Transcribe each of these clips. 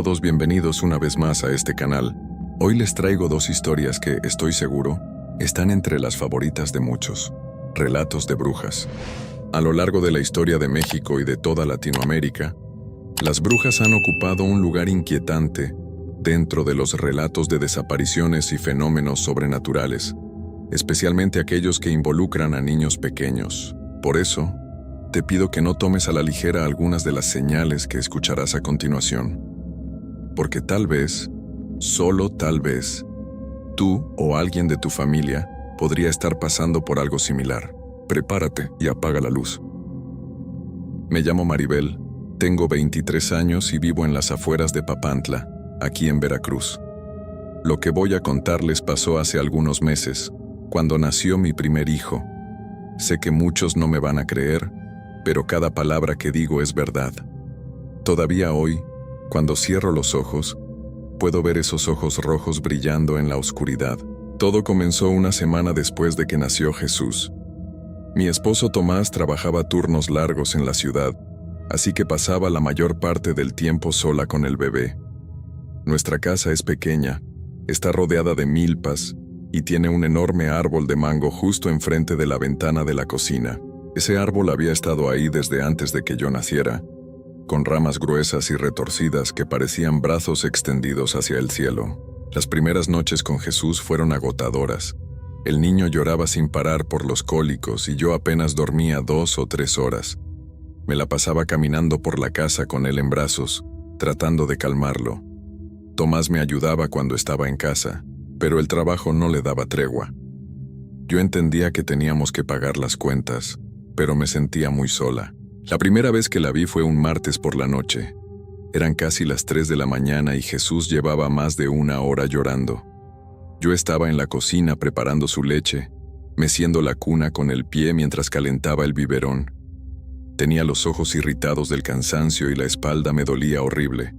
todos, bienvenidos una vez más a este canal. Hoy les traigo dos historias que, estoy seguro, están entre las favoritas de muchos. Relatos de brujas. A lo largo de la historia de México y de toda Latinoamérica, las brujas han ocupado un lugar inquietante dentro de los relatos de desapariciones y fenómenos sobrenaturales, especialmente aquellos que involucran a niños pequeños. Por eso, te pido que no tomes a la ligera algunas de las señales que escucharás a continuación, porque tal vez, solo tal vez, tú o alguien de tu familia podría estar pasando por algo similar. Prepárate y apaga la luz. Me llamo Maribel, tengo 23 años y vivo en las afueras de Papantla, aquí en Veracruz. Lo que voy a contarles pasó hace algunos meses, cuando nació mi primer hijo. Sé que muchos no me van a creer, pero cada palabra que digo es verdad. Todavía hoy, cuando cierro los ojos, puedo ver esos ojos rojos brillando en la oscuridad. Todo comenzó una semana después de que nació Jesús. Mi esposo Tomás trabajaba turnos largos en la ciudad, así que pasaba la mayor parte del tiempo sola con el bebé. Nuestra casa es pequeña, está rodeada de milpas y tiene un enorme árbol de mango justo enfrente de la ventana de la cocina. Ese árbol había estado ahí desde antes de que yo naciera, con ramas gruesas y retorcidas que parecían brazos extendidos hacia el cielo. Las primeras noches con Jesús fueron agotadoras. El niño lloraba sin parar por los cólicos y yo apenas dormía 2 o 3 horas. Me la pasaba caminando por la casa con él en brazos, tratando de calmarlo. Tomás me ayudaba cuando estaba en casa, pero el trabajo no le daba tregua. Yo entendía que teníamos que pagar las cuentas, pero me sentía muy sola. La primera vez que la vi fue un martes por la noche. Eran casi las 3 de la mañana y Jesús llevaba más de 1 hora llorando. Yo estaba en la cocina preparando su leche, meciendo la cuna con el pie mientras calentaba el biberón. Tenía los ojos irritados del cansancio y la espalda me dolía horrible.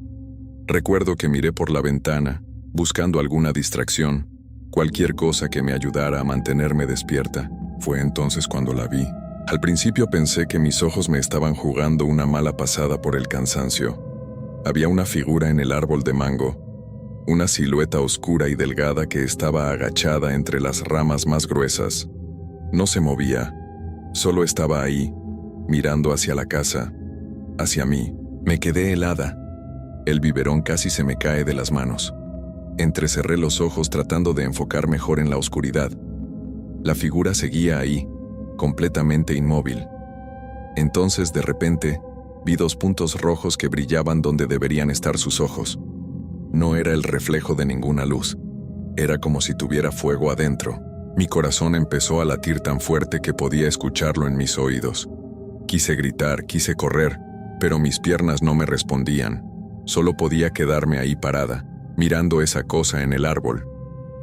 Recuerdo que miré por la ventana, buscando alguna distracción, cualquier cosa que me ayudara a mantenerme despierta. Fue entonces cuando la vi. Al principio pensé que mis ojos me estaban jugando una mala pasada por el cansancio. Había una figura en el árbol de mango, una silueta oscura y delgada que estaba agachada entre las ramas más gruesas. No se movía, solo estaba ahí, mirando hacia la casa, hacia mí. Me quedé helada. El biberón casi se me cae de las manos. Entrecerré los ojos tratando de enfocar mejor en la oscuridad. La figura seguía ahí, completamente inmóvil. Entonces, de repente, vi 2 puntos rojos que brillaban donde deberían estar sus ojos. No era el reflejo de ninguna luz. Era como si tuviera fuego adentro. Mi corazón empezó a latir tan fuerte que podía escucharlo en mis oídos. Quise gritar, quise correr, pero mis piernas no me respondían. Solo podía quedarme ahí parada, mirando esa cosa en el árbol.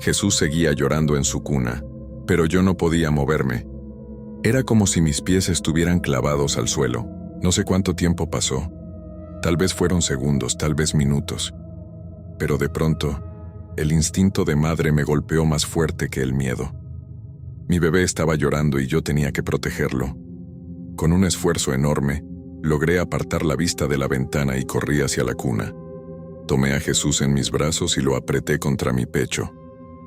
Jesús seguía llorando en su cuna, pero yo no podía moverme. Era como si mis pies estuvieran clavados al suelo. No sé cuánto tiempo pasó. Tal vez fueron segundos, tal vez minutos. Pero de pronto, el instinto de madre me golpeó más fuerte que el miedo. Mi bebé estaba llorando y yo tenía que protegerlo. Con un esfuerzo enorme, logré apartar la vista de la ventana y corrí hacia la cuna. Tomé a Jesús en mis brazos y lo apreté contra mi pecho.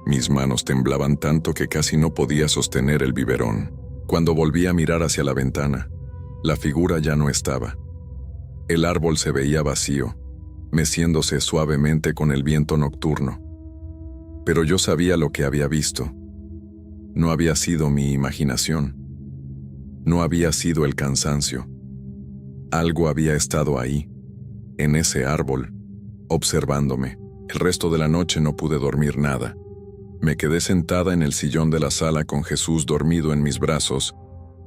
Mis manos temblaban tanto que casi no podía sostener el biberón. Cuando volví a mirar hacia la ventana, la figura ya no estaba. El árbol se veía vacío, meciéndose suavemente con el viento nocturno. Pero yo sabía lo que había visto. No había sido mi imaginación. No había sido el cansancio. Algo había estado ahí, en ese árbol, observándome. El resto de la noche no pude dormir nada. Me quedé sentada en el sillón de la sala con Jesús dormido en mis brazos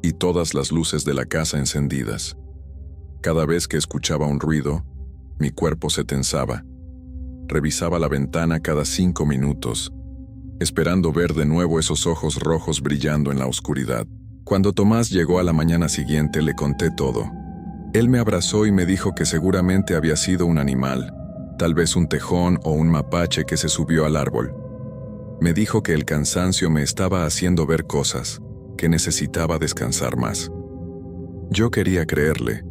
y todas las luces de la casa encendidas. Cada vez que escuchaba un ruido, mi cuerpo se tensaba. Revisaba la ventana cada 5 minutos, esperando ver de nuevo esos ojos rojos brillando en la oscuridad. Cuando Tomás llegó a la mañana siguiente, le conté todo. Él me abrazó y me dijo que seguramente había sido un animal, tal vez un tejón o un mapache que se subió al árbol. Me dijo que el cansancio me estaba haciendo ver cosas, que necesitaba descansar más. Yo quería creerle.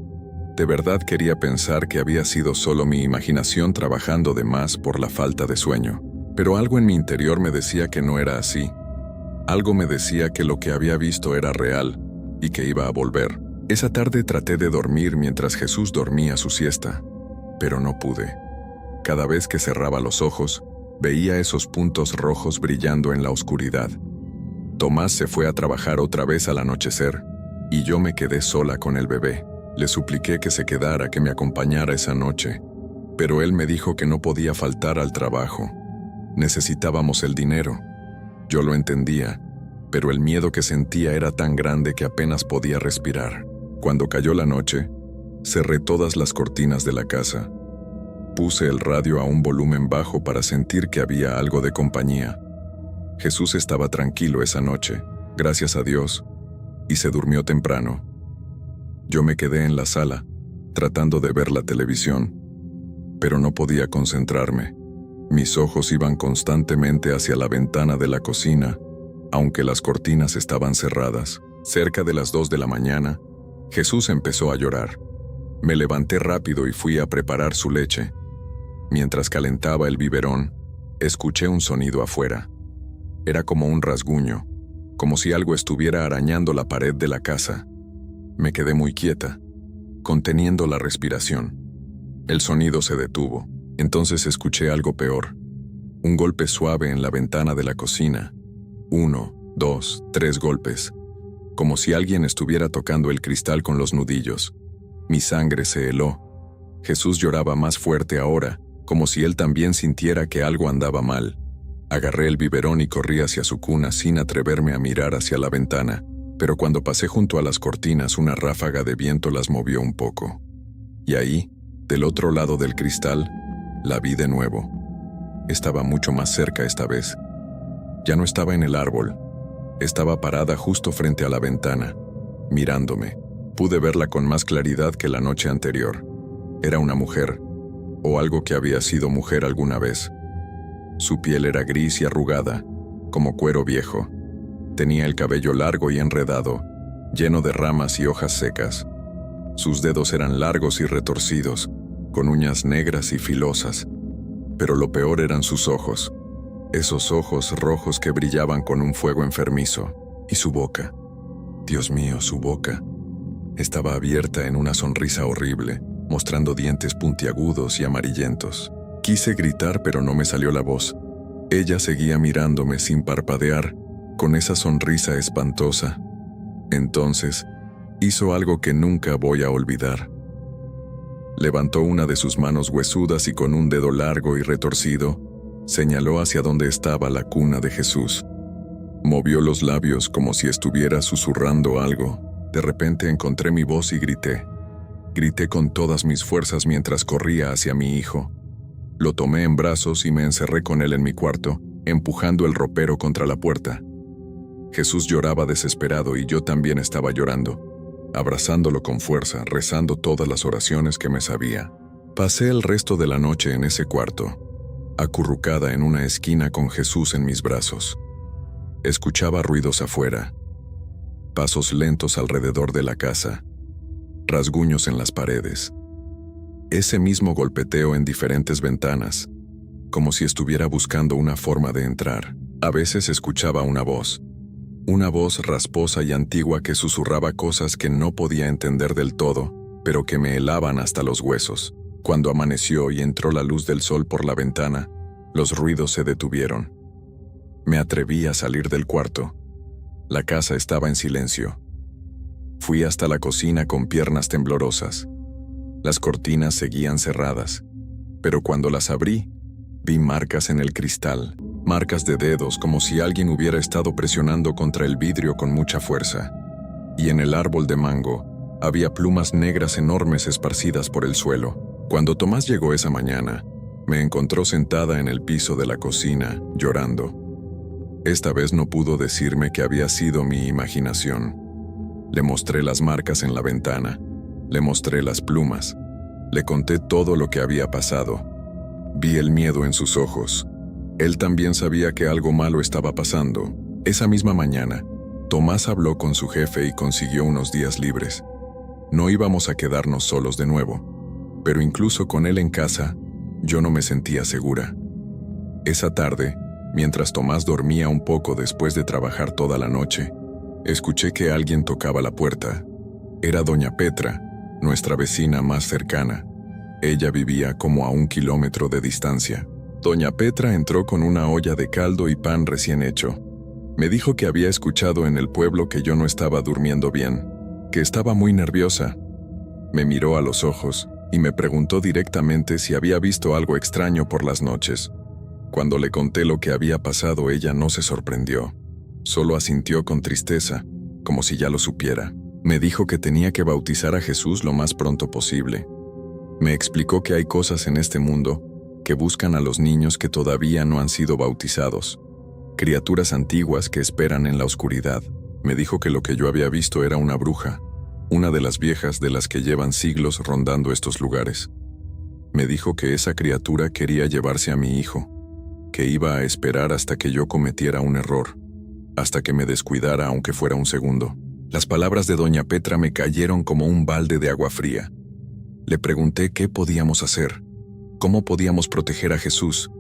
De verdad quería pensar que había sido solo mi imaginación trabajando de más por la falta de sueño. Pero algo en mi interior me decía que no era así. Algo me decía que lo que había visto era real y que iba a volver. Esa tarde traté de dormir mientras Jesús dormía su siesta, pero no pude. Cada vez que cerraba los ojos, veía esos puntos rojos brillando en la oscuridad. Tomás se fue a trabajar otra vez al anochecer y yo me quedé sola con el bebé. Le supliqué que se quedara, que me acompañara esa noche, pero él me dijo que no podía faltar al trabajo. Necesitábamos el dinero. Yo lo entendía, pero el miedo que sentía era tan grande que apenas podía respirar. Cuando cayó la noche, cerré todas las cortinas de la casa. Puse el radio a un volumen bajo para sentir que había algo de compañía. Jesús estaba tranquilo esa noche, gracias a Dios, y se durmió temprano. Yo me quedé en la sala, tratando de ver la televisión, pero no podía concentrarme. Mis ojos iban constantemente hacia la ventana de la cocina, aunque las cortinas estaban cerradas. Cerca de las 2 de la mañana, Jesús empezó a llorar. Me levanté rápido y fui a preparar su leche. Mientras calentaba el biberón, escuché un sonido afuera. Era como un rasguño, como si algo estuviera arañando la pared de la casa. Me quedé muy quieta, conteniendo la respiración. El sonido se detuvo. Entonces escuché algo peor. Un golpe suave en la ventana de la cocina. 1, 2, 3 golpes. Como si alguien estuviera tocando el cristal con los nudillos. Mi sangre se heló. Jesús lloraba más fuerte ahora, como si él también sintiera que algo andaba mal. Agarré el biberón y corrí hacia su cuna sin atreverme a mirar hacia la ventana, pero cuando pasé junto a las cortinas una ráfaga de viento las movió un poco. Y ahí, del otro lado del cristal, la vi de nuevo. Estaba mucho más cerca esta vez. Ya no estaba en el árbol. Estaba parada justo frente a la ventana, mirándome. Pude verla con más claridad que la noche anterior. Era una mujer, o algo que había sido mujer alguna vez. Su piel era gris y arrugada, como cuero viejo. Tenía el cabello largo y enredado, lleno de ramas y hojas secas. Sus dedos eran largos y retorcidos, con uñas negras y filosas. Pero lo peor eran sus ojos. Esos ojos rojos que brillaban con un fuego enfermizo. Y su boca. Dios mío, su boca. Estaba abierta en una sonrisa horrible, mostrando dientes puntiagudos y amarillentos. Quise gritar, pero no me salió la voz. Ella seguía mirándome sin parpadear, con esa sonrisa espantosa. Entonces, hizo algo que nunca voy a olvidar. Levantó una de sus manos huesudas y con un dedo largo y retorcido, señaló hacia donde estaba la cuna de Jesús. Movió los labios como si estuviera susurrando algo. De repente encontré mi voz y grité. Grité con todas mis fuerzas mientras corría hacia mi hijo. Lo tomé en brazos y me encerré con él en mi cuarto, empujando el ropero contra la puerta. Jesús lloraba desesperado y yo también estaba llorando, abrazándolo con fuerza, rezando todas las oraciones que me sabía. Pasé el resto de la noche en ese cuarto, acurrucada en una esquina con Jesús en mis brazos. Escuchaba ruidos afuera, pasos lentos alrededor de la casa, rasguños en las paredes. Ese mismo golpeteo en diferentes ventanas, como si estuviera buscando una forma de entrar. A veces escuchaba una voz rasposa y antigua que susurraba cosas que no podía entender del todo, pero que me helaban hasta los huesos. Cuando amaneció y entró la luz del sol por la ventana, los ruidos se detuvieron. Me atreví a salir del cuarto. La casa estaba en silencio. Fui hasta la cocina con piernas temblorosas. Las cortinas seguían cerradas, pero cuando las abrí, vi marcas en el cristal, marcas de dedos como si alguien hubiera estado presionando contra el vidrio con mucha fuerza. Y en el árbol de mango, había plumas negras enormes esparcidas por el suelo. Cuando Tomás llegó esa mañana, me encontró sentada en el piso de la cocina, llorando. Esta vez no pudo decirme que había sido mi imaginación. Le mostré las marcas en la ventana. Le mostré las plumas. Le conté todo lo que había pasado. Vi el miedo en sus ojos. Él también sabía que algo malo estaba pasando. Esa misma mañana, Tomás habló con su jefe y consiguió unos días libres. No íbamos a quedarnos solos de nuevo, pero incluso con él en casa, yo no me sentía segura. Esa tarde, mientras Tomás dormía un poco después de trabajar toda la noche, escuché que alguien tocaba la puerta. Era doña Petra, nuestra vecina más cercana. Ella vivía como a 1 kilómetro de distancia. Doña Petra entró con una olla de caldo y pan recién hecho. Me dijo que había escuchado en el pueblo que yo no estaba durmiendo bien, que estaba muy nerviosa. Me miró a los ojos y me preguntó directamente si había visto algo extraño por las noches. Cuando le conté lo que había pasado, ella no se sorprendió. Solo asintió con tristeza, como si ya lo supiera. Me dijo que tenía que bautizar a Jesús lo más pronto posible. Me explicó que hay cosas en este mundo que buscan a los niños que todavía no han sido bautizados, criaturas antiguas que esperan en la oscuridad. Me dijo que lo que yo había visto era una bruja, una de las viejas de las que llevan siglos rondando estos lugares. Me dijo que esa criatura quería llevarse a mi hijo, que iba a esperar hasta que yo cometiera un error, hasta que me descuidara aunque fuera un segundo. Las palabras de doña Petra me cayeron como un balde de agua fría. Le pregunté qué podíamos hacer, cómo podíamos proteger a Jesús.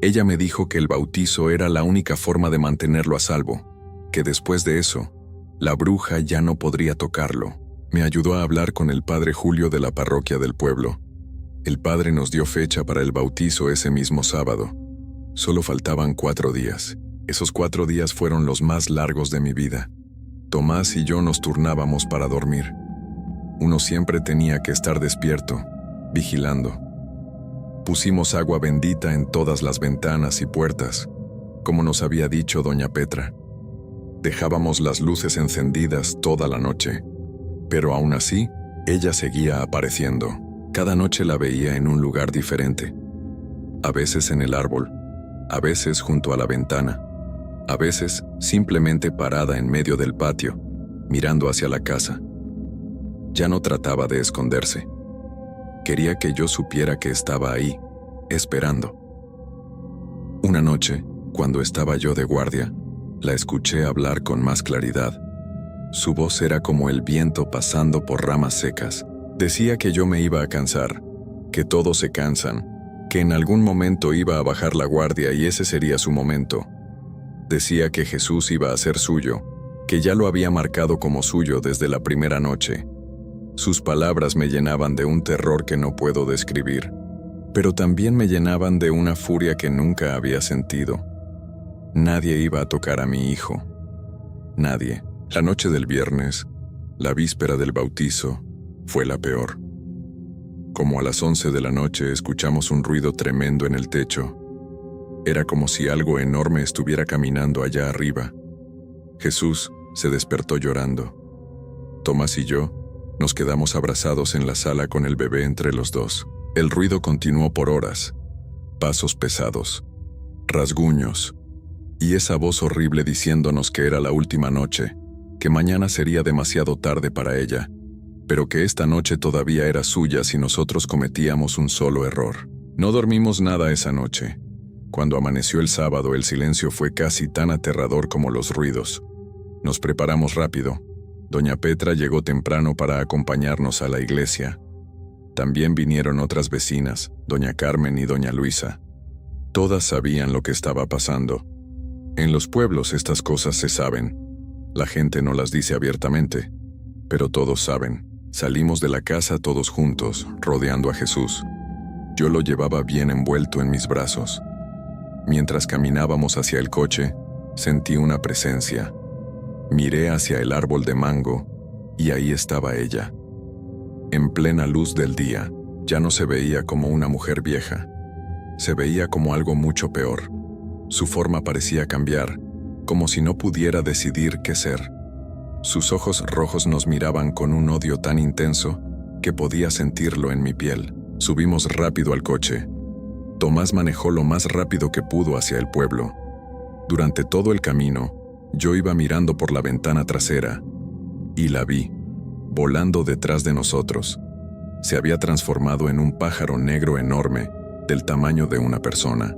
Ella me dijo que el bautizo era la única forma de mantenerlo a salvo, que después de eso, la bruja ya no podría tocarlo. Me ayudó a hablar con el padre Julio de la parroquia del pueblo. El padre nos dio fecha para el bautizo ese mismo sábado. Solo faltaban 4 días. Esos 4 días fueron los más largos de mi vida. Tomás y yo nos turnábamos para dormir. Uno siempre tenía que estar despierto, vigilando. Pusimos agua bendita en todas las ventanas y puertas, como nos había dicho doña Petra. Dejábamos las luces encendidas toda la noche, pero aún así, ella seguía apareciendo. Cada noche la veía en un lugar diferente. A veces en el árbol, a veces junto a la ventana, a veces simplemente parada en medio del patio, mirando hacia la casa. Ya no trataba de esconderse. Quería que yo supiera que estaba ahí, esperando. Una noche, cuando estaba yo de guardia, la escuché hablar con más claridad. Su voz era como el viento pasando por ramas secas. Decía que yo me iba a cansar, que todos se cansan, que en algún momento iba a bajar la guardia y ese sería su momento. Decía que Jesús iba a ser suyo, que ya lo había marcado como suyo desde la primera noche. Sus palabras me llenaban de un terror que no puedo describir, pero también me llenaban de una furia que nunca había sentido. Nadie iba a tocar a mi hijo. Nadie. La noche del viernes, la víspera del bautizo, fue la peor. Como a las 11 de la noche escuchamos un ruido tremendo en el techo. Era como si algo enorme estuviera caminando allá arriba. Jesús se despertó llorando. Tomás y yo nos quedamos abrazados en la sala con el bebé entre los dos. El ruido continuó por horas. Pasos pesados, rasguños, y esa voz horrible diciéndonos que era la última noche, que mañana sería demasiado tarde para ella, pero que esta noche todavía era suya si nosotros cometíamos un solo error. No dormimos nada esa noche. Cuando amaneció el sábado, el silencio fue casi tan aterrador como los ruidos. Nos preparamos rápido. Doña Petra llegó temprano para acompañarnos a la iglesia. También vinieron otras vecinas, doña Carmen y doña Luisa. Todas sabían lo que estaba pasando. En los pueblos estas cosas se saben. La gente no las dice abiertamente, pero todos saben. Salimos de la casa todos juntos, rodeando a Jesús. Yo lo llevaba bien envuelto en mis brazos. Mientras caminábamos hacia el coche, sentí una presencia. Miré hacia el árbol de mango, y ahí estaba ella. En plena luz del día, ya no se veía como una mujer vieja. Se veía como algo mucho peor. Su forma parecía cambiar, como si no pudiera decidir qué ser. Sus ojos rojos nos miraban con un odio tan intenso que podía sentirlo en mi piel. Subimos rápido al coche. Tomás manejó lo más rápido que pudo hacia el pueblo. Durante todo el camino, yo iba mirando por la ventana trasera, y la vi, volando detrás de nosotros. Se había transformado en un pájaro negro enorme, del tamaño de una persona.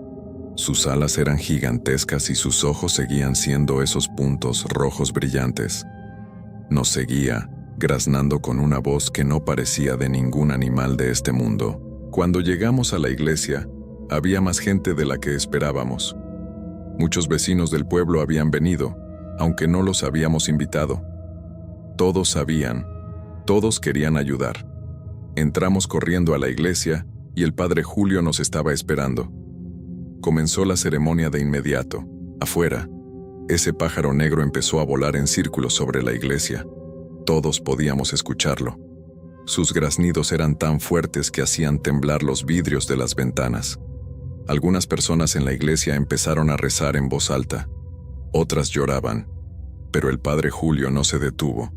Sus alas eran gigantescas y sus ojos seguían siendo esos puntos rojos brillantes. Nos seguía, graznando con una voz que no parecía de ningún animal de este mundo. Cuando llegamos a la iglesia, había más gente de la que esperábamos. Muchos vecinos del pueblo habían venido, aunque no los habíamos invitado. Todos sabían, todos querían ayudar. Entramos corriendo a la iglesia y el padre Julio nos estaba esperando. Comenzó la ceremonia de inmediato. Afuera, ese pájaro negro empezó a volar en círculos sobre la iglesia. Todos podíamos escucharlo. Sus graznidos eran tan fuertes que hacían temblar los vidrios de las ventanas. Algunas personas en la iglesia empezaron a rezar en voz alta. Otras lloraban, pero el padre Julio no se detuvo.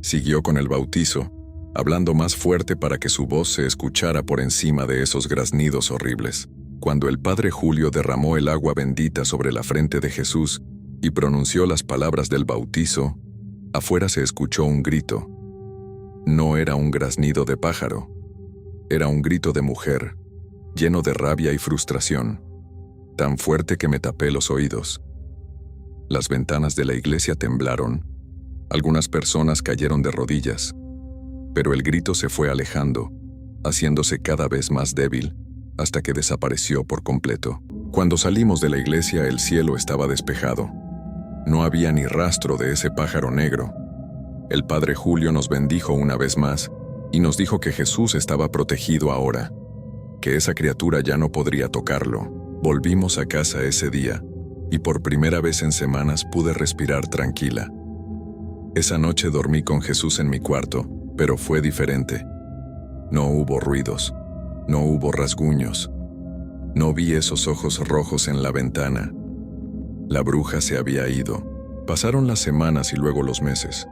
Siguió con el bautizo, hablando más fuerte para que su voz se escuchara por encima de esos graznidos horribles. Cuando el padre Julio derramó el agua bendita sobre la frente de Jesús y pronunció las palabras del bautizo, afuera se escuchó un grito. No era un graznido de pájaro, era un grito de mujer, lleno de rabia y frustración, tan fuerte que me tapé los oídos. Las ventanas de la iglesia temblaron, algunas personas cayeron de rodillas, pero el grito se fue alejando, haciéndose cada vez más débil, hasta que desapareció por completo. Cuando salimos de la iglesia, el cielo estaba despejado. No había ni rastro de ese pájaro negro. El padre Julio nos bendijo una vez más y nos dijo que Jesús estaba protegido ahora, que esa criatura ya no podría tocarlo. Volvimos a casa ese día y por primera vez en semanas pude respirar tranquila. Esa noche dormí con Jesús en mi cuarto, pero fue diferente. No hubo ruidos, no hubo rasguños, no vi esos ojos rojos en la ventana. La bruja se había ido. Pasaron las semanas y luego los meses.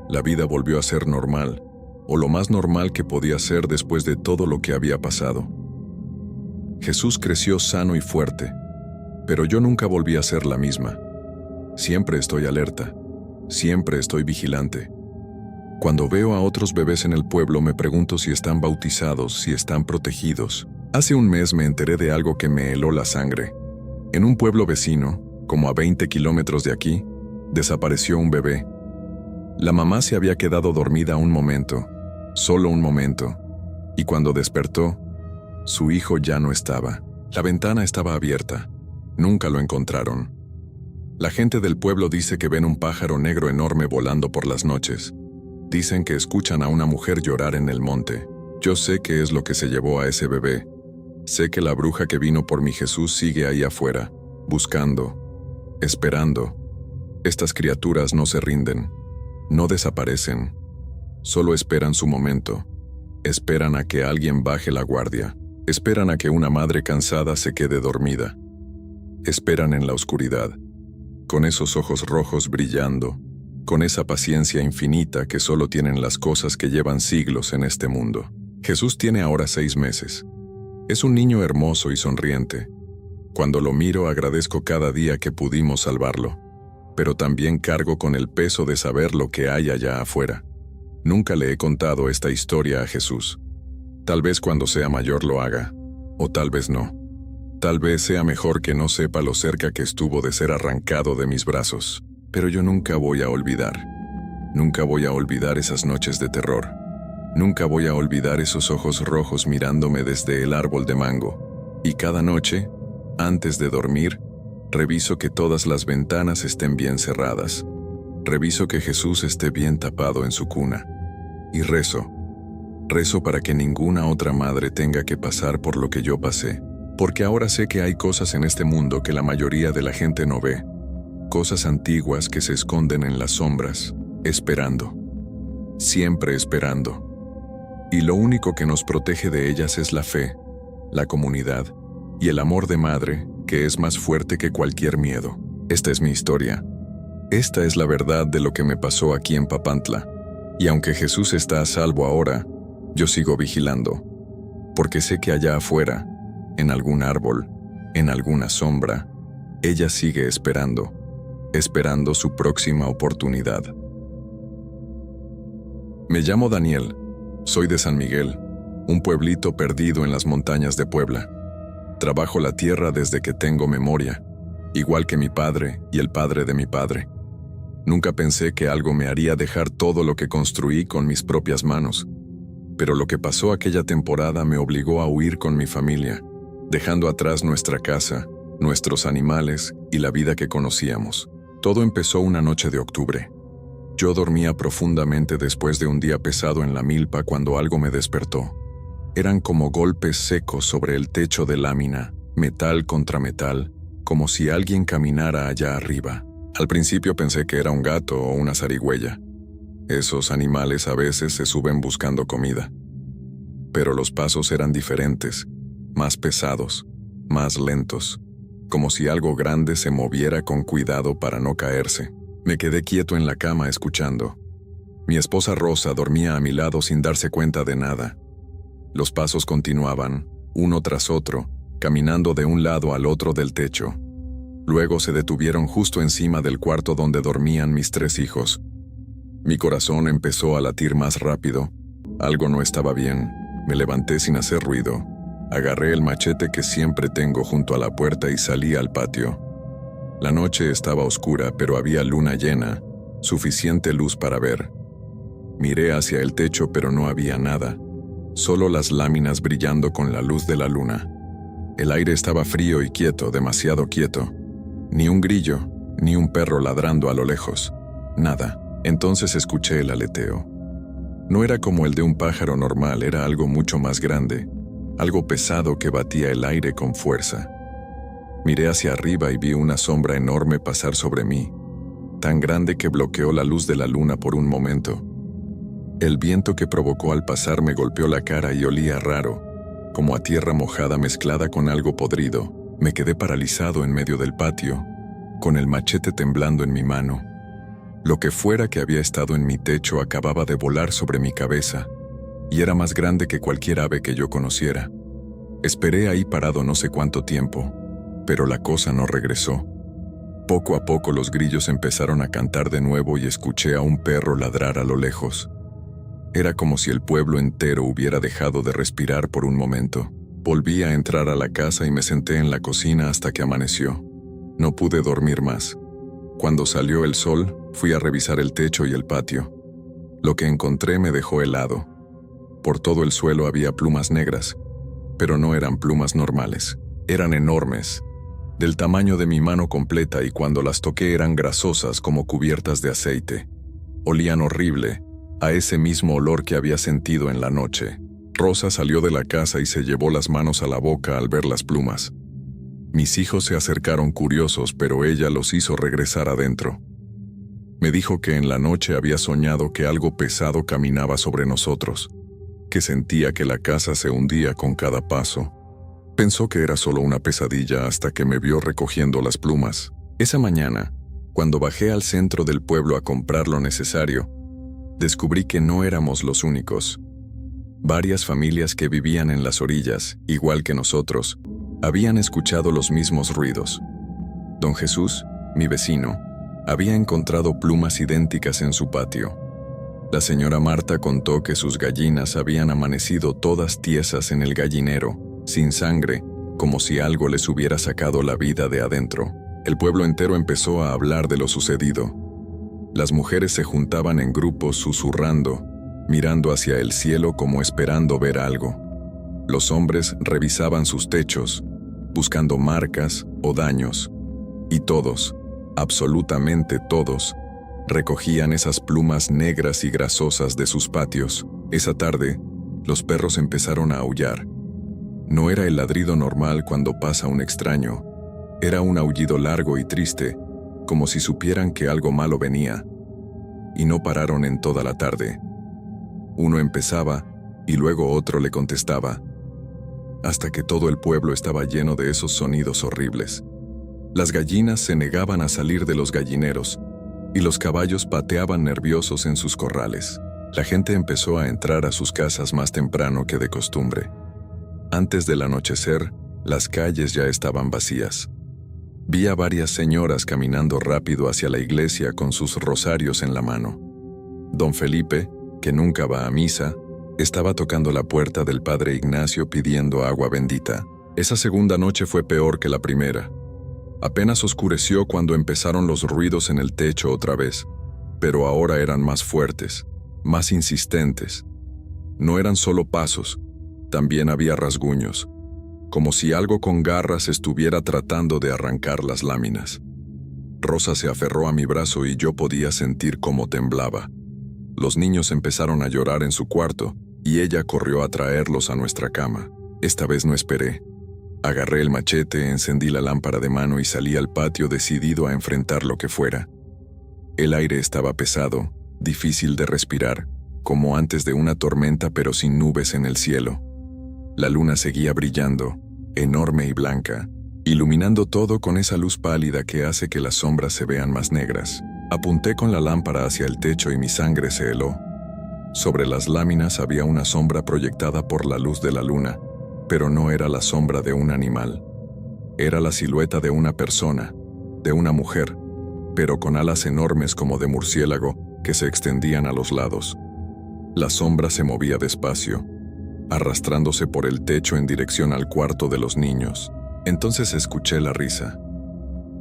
La vida volvió a ser normal, o lo más normal que podía ser después de todo lo que había pasado. Jesús creció sano y fuerte, pero yo nunca volví a ser la misma. Siempre estoy alerta, siempre estoy vigilante. Cuando veo a otros bebés en el pueblo me pregunto si están bautizados, si están protegidos. Hace un mes me enteré de algo que me heló la sangre. En un pueblo vecino, como a 20 kilómetros de aquí, desapareció un bebé. La mamá se había quedado dormida un momento, solo un momento, y cuando despertó, su hijo ya no estaba. La ventana estaba abierta. Nunca lo encontraron. La gente del pueblo dice que ven un pájaro negro enorme volando por las noches. Dicen que escuchan a una mujer llorar en el monte. Yo sé qué es lo que se llevó a ese bebé. Sé que la bruja que vino por mi Jesús sigue ahí afuera, buscando, esperando. Estas criaturas no se rinden, no desaparecen, solo esperan su momento. Esperan a que alguien baje la guardia. Esperan a que una madre cansada se quede dormida. Esperan en la oscuridad, con esos ojos rojos brillando, con esa paciencia infinita que solo tienen las cosas que llevan siglos en este mundo. Jesús tiene ahora 6 meses. Es un niño hermoso y sonriente. Cuando lo miro agradezco cada día que pudimos salvarlo, pero también cargo con el peso de saber lo que hay allá afuera. Nunca le he contado esta historia a Jesús. Tal vez cuando sea mayor lo haga, o tal vez no. Tal vez sea mejor que no sepa lo cerca que estuvo de ser arrancado de mis brazos. Pero yo nunca voy a olvidar. Nunca voy a olvidar esas noches de terror. Nunca voy a olvidar esos ojos rojos mirándome desde el árbol de mango. Y cada noche, antes de dormir, reviso que todas las ventanas estén bien cerradas. Reviso que Jesús esté bien tapado en su cuna. Y rezo. Rezo para que ninguna otra madre tenga que pasar por lo que yo pasé. Porque ahora sé que hay cosas en este mundo que la mayoría de la gente no ve. Cosas antiguas que se esconden en las sombras, esperando. Siempre esperando. Y lo único que nos protege de ellas es la fe, la comunidad y el amor de madre, que es más fuerte que cualquier miedo. Esta es mi historia. Esta es la verdad de lo que me pasó aquí en Papantla. Y aunque Jesús está a salvo ahora, yo sigo vigilando. Porque sé que allá afuera, en algún árbol, en alguna sombra, ella sigue esperando su próxima oportunidad. Me llamo Daniel, soy de San Miguel, un pueblito perdido en las montañas de Puebla. Trabajo la tierra desde que tengo memoria, igual que mi padre y el padre de mi padre. Nunca pensé que algo me haría dejar todo lo que construí con mis propias manos. Pero lo que pasó aquella temporada me obligó a huir con mi familia, dejando atrás nuestra casa, nuestros animales y la vida que conocíamos. Todo empezó una noche de octubre. Yo dormía profundamente después de un día pesado en la milpa cuando algo me despertó. Eran como golpes secos sobre el techo de lámina, metal contra metal, como si alguien caminara allá arriba. Al principio pensé que era un gato o una zarigüeya. Esos animales a veces se suben buscando comida. Pero los pasos eran diferentes, más pesados, más lentos, como si algo grande se moviera con cuidado para no caerse. Me quedé quieto en la cama escuchando. Mi esposa Rosa dormía a mi lado sin darse cuenta de nada. Los pasos continuaban, uno tras otro, caminando de un lado al otro del techo. Luego se detuvieron justo encima del cuarto donde dormían mis 3 hijos. Mi corazón empezó a latir más rápido. Algo no estaba bien. Me levanté sin hacer ruido. Agarré el machete que siempre tengo junto a la puerta y salí al patio. La noche estaba oscura, pero había luna llena, suficiente luz para ver. Miré hacia el techo, pero no había nada, solo las láminas brillando con la luz de la luna. El aire estaba frío y quieto, demasiado quieto. Ni un grillo, ni un perro ladrando a lo lejos. Nada. Entonces escuché el aleteo. No era como el de un pájaro normal, era algo mucho más grande, algo pesado que batía el aire con fuerza. Miré hacia arriba y vi una sombra enorme pasar sobre mí, tan grande que bloqueó la luz de la luna por un momento. El viento que provocó al pasar me golpeó la cara y olía raro, como a tierra mojada mezclada con algo podrido. Me quedé paralizado en medio del patio, con el machete temblando en mi mano. Lo que fuera que había estado en mi techo acababa de volar sobre mi cabeza, y era más grande que cualquier ave que yo conociera. Esperé ahí parado no sé cuánto tiempo, pero la cosa no regresó. Poco a poco los grillos empezaron a cantar de nuevo y escuché a un perro ladrar a lo lejos. Era como si el pueblo entero hubiera dejado de respirar por un momento. Volví a entrar a la casa y me senté en la cocina hasta que amaneció. No pude dormir más. Cuando salió el sol, fui a revisar el techo y el patio. Lo que encontré me dejó helado. Por todo el suelo había plumas negras, pero no eran plumas normales. Eran enormes, del tamaño de mi mano completa, y cuando las toqué eran grasosas como cubiertas de aceite. Olían horrible, a ese mismo olor que había sentido en la noche. Rosa salió de la casa y se llevó las manos a la boca al ver las plumas. Mis hijos se acercaron curiosos, pero ella los hizo regresar adentro. Me dijo que en la noche había soñado que algo pesado caminaba sobre nosotros, que sentía que la casa se hundía con cada paso. Pensó que era solo una pesadilla hasta que me vio recogiendo las plumas. Esa mañana, cuando bajé al centro del pueblo a comprar lo necesario, descubrí que no éramos los únicos. Varias familias que vivían en las orillas, igual que nosotros, habían escuchado los mismos ruidos. Don Jesús, mi vecino, había encontrado plumas idénticas en su patio. La señora Marta contó que sus gallinas habían amanecido todas tiesas en el gallinero, sin sangre, como si algo les hubiera sacado la vida de adentro. El pueblo entero empezó a hablar de lo sucedido. Las mujeres se juntaban en grupos susurrando, mirando hacia el cielo como esperando ver algo. Los hombres revisaban sus techos, buscando marcas o daños, y todos, absolutamente todos, recogían esas plumas negras y grasosas de sus patios. Esa tarde, los perros empezaron a aullar. No era el ladrido normal cuando pasa un extraño, era un aullido largo y triste, como si supieran que algo malo venía. Y no pararon en toda la tarde. Uno empezaba, y luego otro le contestaba, hasta que todo el pueblo estaba lleno de esos sonidos horribles. Las gallinas se negaban a salir de los gallineros, y los caballos pateaban nerviosos en sus corrales. La gente empezó a entrar a sus casas más temprano que de costumbre. Antes del anochecer, las calles ya estaban vacías. Vi a varias señoras caminando rápido hacia la iglesia con sus rosarios en la mano. Don Felipe, que nunca va a misa, estaba tocando la puerta del padre Ignacio pidiendo agua bendita. Esa segunda noche fue peor que la primera. Apenas oscureció cuando empezaron los ruidos en el techo otra vez. pero ahora eran más fuertes, más insistentes. No eran solo pasos, también había rasguños, como si algo con garras estuviera tratando de arrancar las láminas. Rosa se aferró a mi brazo y yo podía sentir cómo temblaba. Los niños empezaron a llorar en su cuarto y ella corrió a traerlos a nuestra cama. Esta vez no esperé. Agarré el machete, encendí la lámpara de mano y salí al patio decidido a enfrentar lo que fuera. El aire estaba pesado, difícil de respirar, como antes de una tormenta pero sin nubes en el cielo. La luna seguía brillando, enorme y blanca, iluminando todo con esa luz pálida que hace que las sombras se vean más negras. Apunté con la lámpara hacia el techo y mi sangre se heló. Sobre las láminas había una sombra proyectada por la luz de la luna, pero no era la sombra de un animal. Era la silueta de una persona, de una mujer, pero con alas enormes como de murciélago que se extendían a los lados. La sombra se movía despacio, arrastrándose por el techo en dirección al cuarto de los niños. Entonces escuché la risa.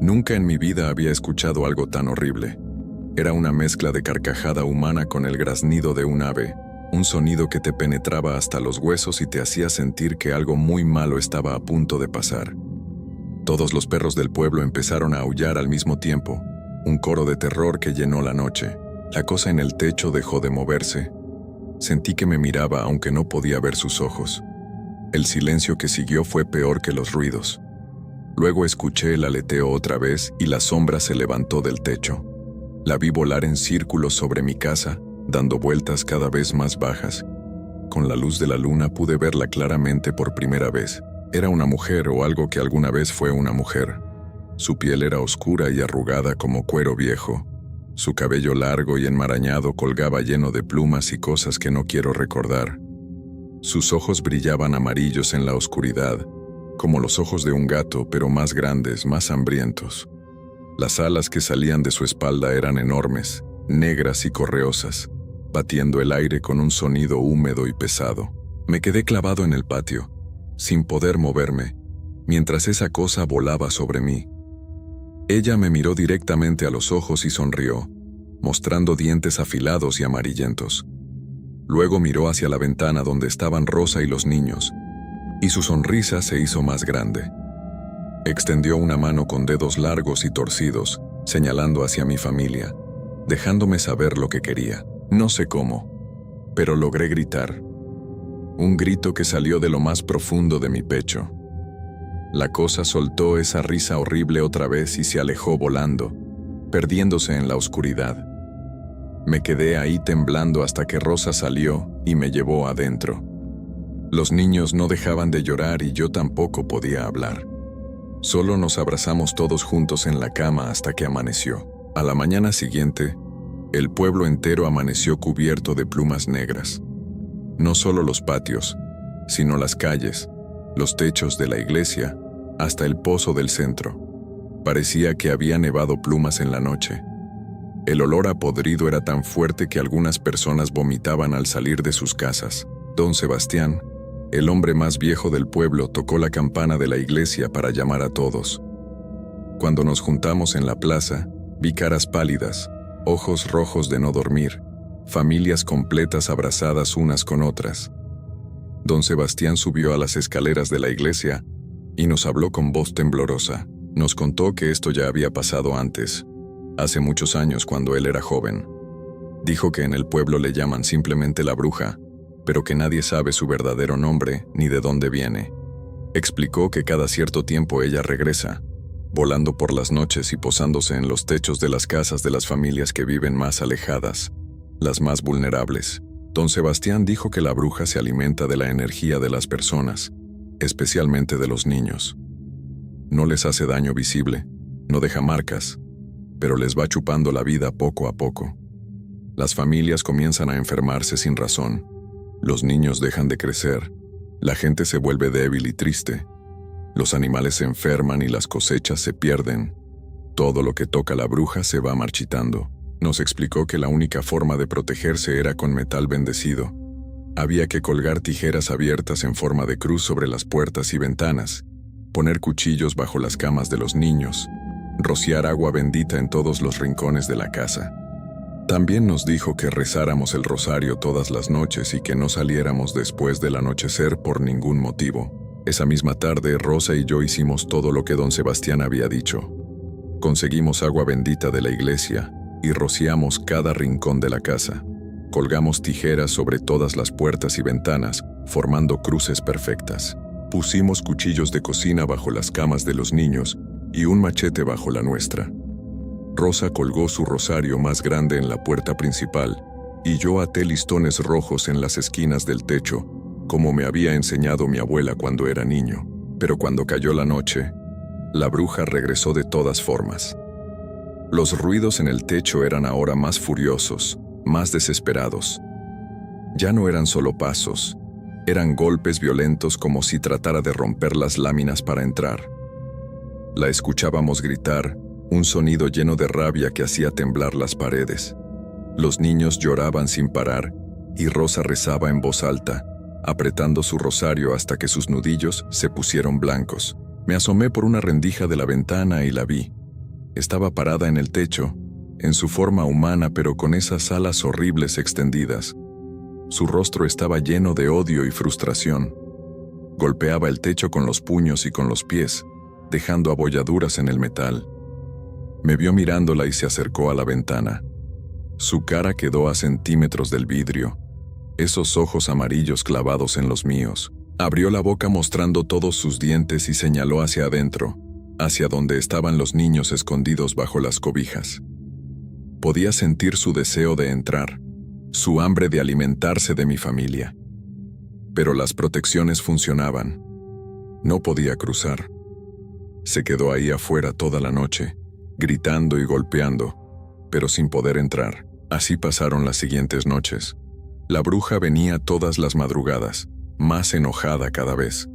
Nunca en mi vida había escuchado algo tan horrible. Era una mezcla de carcajada humana con el graznido de un ave, un sonido que te penetraba hasta los huesos y te hacía sentir que algo muy malo estaba a punto de pasar. Todos los perros del pueblo empezaron a aullar al mismo tiempo, un coro de terror que llenó la noche. La cosa en el techo dejó de moverse. Sentí que me miraba aunque no podía ver sus ojos. El silencio que siguió fue peor que los ruidos. Luego escuché el aleteo otra vez y la sombra se levantó del techo. La vi volar en círculos sobre mi casa, dando vueltas cada vez más bajas. Con la luz de la luna pude verla claramente por primera vez. Era una mujer o algo que alguna vez fue una mujer. Su piel era oscura y arrugada como cuero viejo. Su cabello largo y enmarañado colgaba lleno de plumas y cosas que no quiero recordar. Sus ojos brillaban amarillos en la oscuridad, como los ojos de un gato, pero más grandes, más hambrientos. Las alas que salían de su espalda eran enormes, negras y correosas, batiendo el aire con un sonido húmedo y pesado. Me quedé clavado en el patio, sin poder moverme, mientras esa cosa volaba sobre mí. Ella me miró directamente a los ojos y sonrió, mostrando dientes afilados y amarillentos. Luego miró hacia la ventana donde estaban Rosa y los niños, y su sonrisa se hizo más grande. Extendió una mano con dedos largos y torcidos, señalando hacia mi familia, dejándome saber lo que quería. No sé cómo, pero logré gritar. Un grito que salió de lo más profundo de mi pecho. La cosa soltó esa risa horrible otra vez y se alejó volando, perdiéndose en la oscuridad. Me quedé ahí temblando hasta que Rosa salió y me llevó adentro. Los niños no dejaban de llorar y yo tampoco podía hablar. Solo nos abrazamos todos juntos en la cama hasta que amaneció. A la mañana siguiente, el pueblo entero amaneció cubierto de plumas negras. No solo los patios, sino las calles, los techos de la iglesia, hasta el pozo del centro. Parecía que había nevado plumas en la noche. El olor a podrido era tan fuerte que algunas personas vomitaban al salir de sus casas. Don Sebastián, el hombre más viejo del pueblo, tocó la campana de la iglesia para llamar a todos. Cuando nos juntamos en la plaza, vi caras pálidas, ojos rojos de no dormir, familias completas abrazadas unas con otras. Don Sebastián subió a las escaleras de la iglesia y nos habló con voz temblorosa. Nos contó que esto ya había pasado antes, hace muchos años cuando él era joven. Dijo que en el pueblo le llaman simplemente la bruja, pero que nadie sabe su verdadero nombre ni de dónde viene. Explicó que cada cierto tiempo ella regresa, volando por las noches y posándose en los techos de las casas de las familias que viven más alejadas, las más vulnerables. Don Sebastián dijo que la bruja se alimenta de la energía de las personas, especialmente de los niños. No les hace daño visible, no deja marcas, pero les va chupando la vida poco a poco. Las familias comienzan a enfermarse sin razón, los niños dejan de crecer, la gente se vuelve débil y triste, los animales se enferman y las cosechas se pierden. Todo lo que toca la bruja se va marchitando. Nos explicó que la única forma de protegerse era con metal bendecido. Había que colgar tijeras abiertas en forma de cruz sobre las puertas y ventanas, poner cuchillos bajo las camas de los niños, rociar agua bendita en todos los rincones de la casa. También nos dijo que rezáramos el rosario todas las noches y que no saliéramos después del anochecer por ningún motivo. Esa misma tarde, Rosa y yo hicimos todo lo que don Sebastián había dicho. Conseguimos agua bendita de la iglesia y rociamos cada rincón de la casa. Colgamos tijeras sobre todas las puertas y ventanas, formando cruces perfectas. Pusimos cuchillos de cocina bajo las camas de los niños y un machete bajo la nuestra. Rosa colgó su rosario más grande en la puerta principal y yo até listones rojos en las esquinas del techo, como me había enseñado mi abuela cuando era niño. Pero cuando cayó la noche, la bruja regresó de todas formas. Los ruidos en el techo eran ahora más furiosos, más desesperados. Ya no eran solo pasos, eran golpes violentos como si tratara de romper las láminas para entrar. La escuchábamos gritar, un sonido lleno de rabia que hacía temblar las paredes. Los niños lloraban sin parar y Rosa rezaba en voz alta, apretando su rosario hasta que sus nudillos se pusieron blancos. Me asomé por una rendija de la ventana y la vi. Estaba parada en el techo, en su forma humana pero con esas alas horribles extendidas. Su rostro estaba lleno de odio y frustración. Golpeaba el techo con los puños y con los pies, dejando abolladuras en el metal. Me vio mirándola y se acercó a la ventana. Su cara quedó a centímetros del vidrio, esos ojos amarillos clavados en los míos. Abrió la boca mostrando todos sus dientes y señaló hacia adentro, hacia donde estaban los niños escondidos bajo las cobijas. Podía sentir su deseo de entrar, su hambre de alimentarse de mi familia. Pero las protecciones funcionaban. No podía cruzar. Se quedó ahí afuera toda la noche, gritando y golpeando, pero sin poder entrar. Así pasaron las siguientes noches. La bruja venía todas las madrugadas, más enojada cada vez.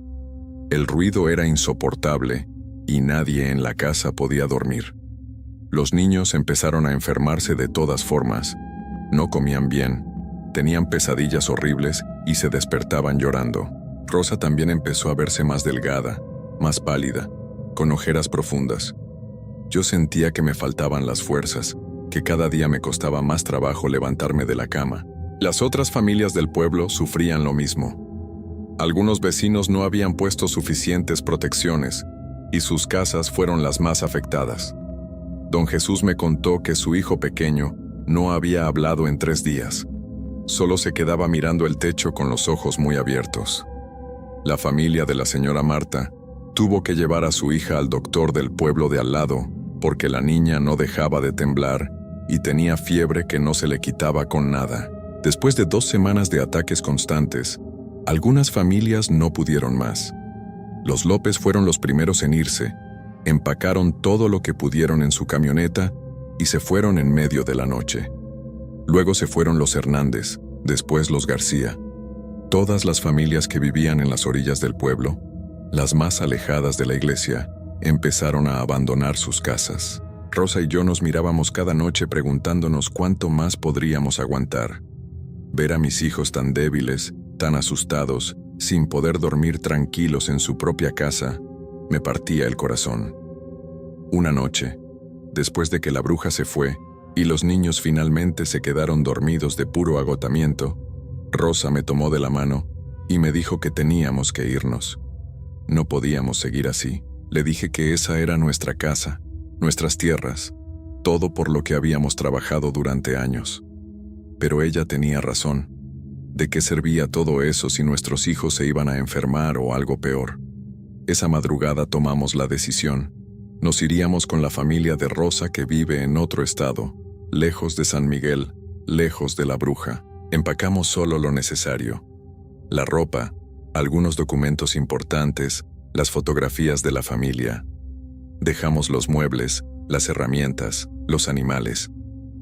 El ruido era insoportable y nadie en la casa podía dormir. Los niños empezaron a enfermarse de todas formas. No comían bien, tenían pesadillas horribles y se despertaban llorando. Rosa también empezó a verse más delgada, más pálida, con ojeras profundas. Yo sentía que me faltaban las fuerzas, que cada día me costaba más trabajo levantarme de la cama. Las otras familias del pueblo sufrían lo mismo. Algunos vecinos no habían puesto suficientes protecciones y sus casas fueron las más afectadas. Don Jesús me contó que su hijo pequeño no había hablado en 3 días. Solo se quedaba mirando el techo con los ojos muy abiertos. La familia de la señora Marta tuvo que llevar a su hija al doctor del pueblo de al lado porque la niña no dejaba de temblar y tenía fiebre que no se le quitaba con nada. Después de 2 semanas de ataques constantes, algunas familias no pudieron más. Los López fueron los primeros en irse, empacaron todo lo que pudieron en su camioneta y se fueron en medio de la noche. Luego se fueron los Hernández, después los García. Todas las familias que vivían en las orillas del pueblo, las más alejadas de la iglesia, empezaron a abandonar sus casas. Rosa y yo nos mirábamos cada noche preguntándonos cuánto más podríamos aguantar. Ver a mis hijos tan débiles, tan asustados, sin poder dormir tranquilos en su propia casa, me partía el corazón. Una noche, después de que la bruja se fue y los niños finalmente se quedaron dormidos de puro agotamiento, Rosa me tomó de la mano y me dijo que teníamos que irnos. No podíamos seguir así. Le dije que esa era nuestra casa, nuestras tierras, todo por lo que habíamos trabajado durante años. Pero ella tenía razón. ¿De qué servía todo eso si nuestros hijos se iban a enfermar o algo peor? Esa madrugada tomamos la decisión. Nos iríamos con la familia de Rosa que vive en otro estado, lejos de San Miguel, lejos de la bruja. Empacamos solo lo necesario. La ropa, algunos documentos importantes, las fotografías de la familia. Dejamos los muebles, las herramientas, los animales.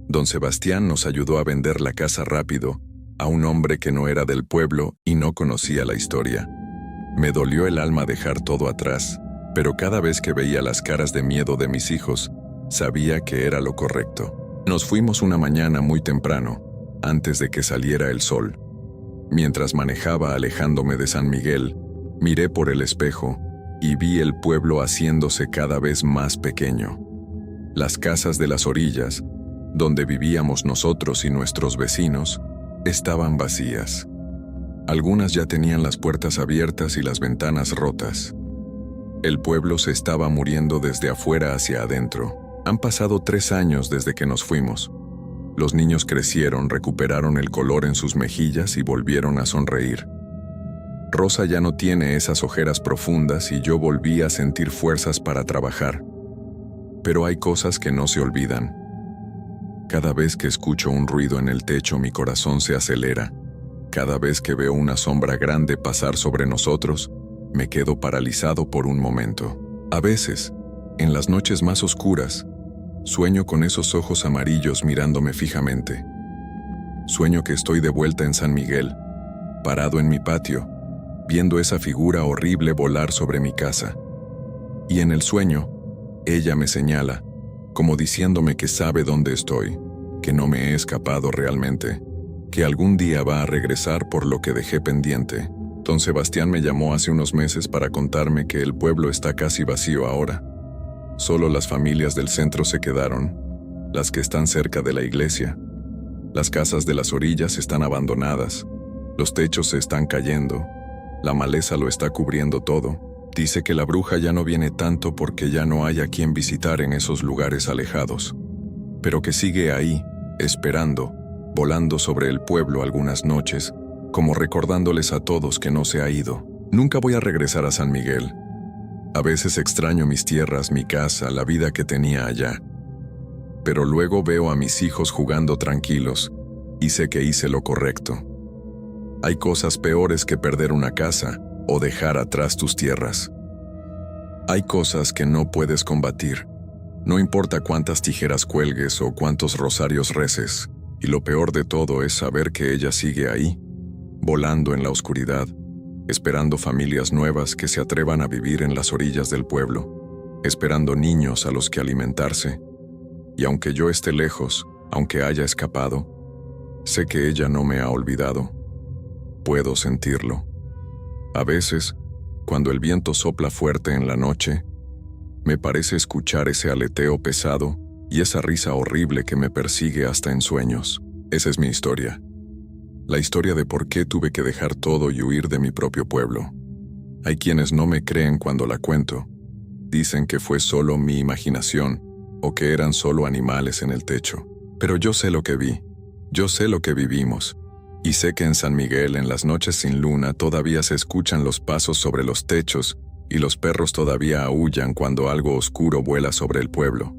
Don Sebastián nos ayudó a vender la casa rápido a un hombre que no era del pueblo y no conocía la historia. Me dolió el alma dejar todo atrás, pero cada vez que veía las caras de miedo de mis hijos, sabía que era lo correcto. Nos fuimos una mañana muy temprano, antes de que saliera el sol. Mientras manejaba alejándome de San Miguel, miré por el espejo y vi el pueblo haciéndose cada vez más pequeño. Las casas de las orillas, donde vivíamos nosotros y nuestros vecinos, estaban vacías. Algunas ya tenían las puertas abiertas y las ventanas rotas. El pueblo se estaba muriendo desde afuera hacia adentro. Han pasado 3 años desde que nos fuimos. Los niños crecieron, recuperaron el color en sus mejillas y volvieron a sonreír. Rosa ya no tiene esas ojeras profundas y yo volví a sentir fuerzas para trabajar. Pero hay cosas que no se olvidan. Cada vez que escucho un ruido en el techo, mi corazón se acelera. Cada vez que veo una sombra grande pasar sobre nosotros, me quedo paralizado por un momento. A veces, en las noches más oscuras, sueño con esos ojos amarillos mirándome fijamente. Sueño que estoy de vuelta en San Miguel, parado en mi patio, viendo esa figura horrible volar sobre mi casa. Y en el sueño, ella me señala, como diciéndome que sabe dónde estoy, que no me he escapado realmente, que algún día va a regresar por lo que dejé pendiente. Don Sebastián me llamó hace unos meses para contarme que el pueblo está casi vacío ahora. Solo las familias del centro se quedaron, las que están cerca de la iglesia. Las casas de las orillas están abandonadas, los techos se están cayendo, la maleza lo está cubriendo todo. Dice que la bruja ya no viene tanto porque ya no hay a quien visitar en esos lugares alejados, pero que sigue ahí, esperando, volando sobre el pueblo algunas noches, como recordándoles a todos que no se ha ido. Nunca voy a regresar a San Miguel. A veces extraño mis tierras, mi casa, la vida que tenía allá. Pero luego veo a mis hijos jugando tranquilos y sé que hice lo correcto. Hay cosas peores que perder una casa o dejar atrás tus tierras. Hay cosas que no puedes combatir. No importa cuántas tijeras cuelgues o cuántos rosarios reces. Y lo peor de todo es saber que ella sigue ahí, volando en la oscuridad, esperando familias nuevas que se atrevan a vivir en las orillas del pueblo, esperando niños a los que alimentarse. Y aunque yo esté lejos, aunque haya escapado, sé que ella no me ha olvidado. Puedo sentirlo. A veces, cuando el viento sopla fuerte en la noche, me parece escuchar ese aleteo pesado y esa risa horrible que me persigue hasta en sueños. Esa es mi historia. La historia de por qué tuve que dejar todo y huir de mi propio pueblo. Hay quienes no me creen cuando la cuento. Dicen que fue solo mi imaginación o que eran solo animales en el techo. Pero yo sé lo que vi. Yo sé lo que vivimos. Y sé que en San Miguel, en las noches sin luna, todavía se escuchan los pasos sobre los techos y los perros todavía aúllan cuando algo oscuro vuela sobre el pueblo.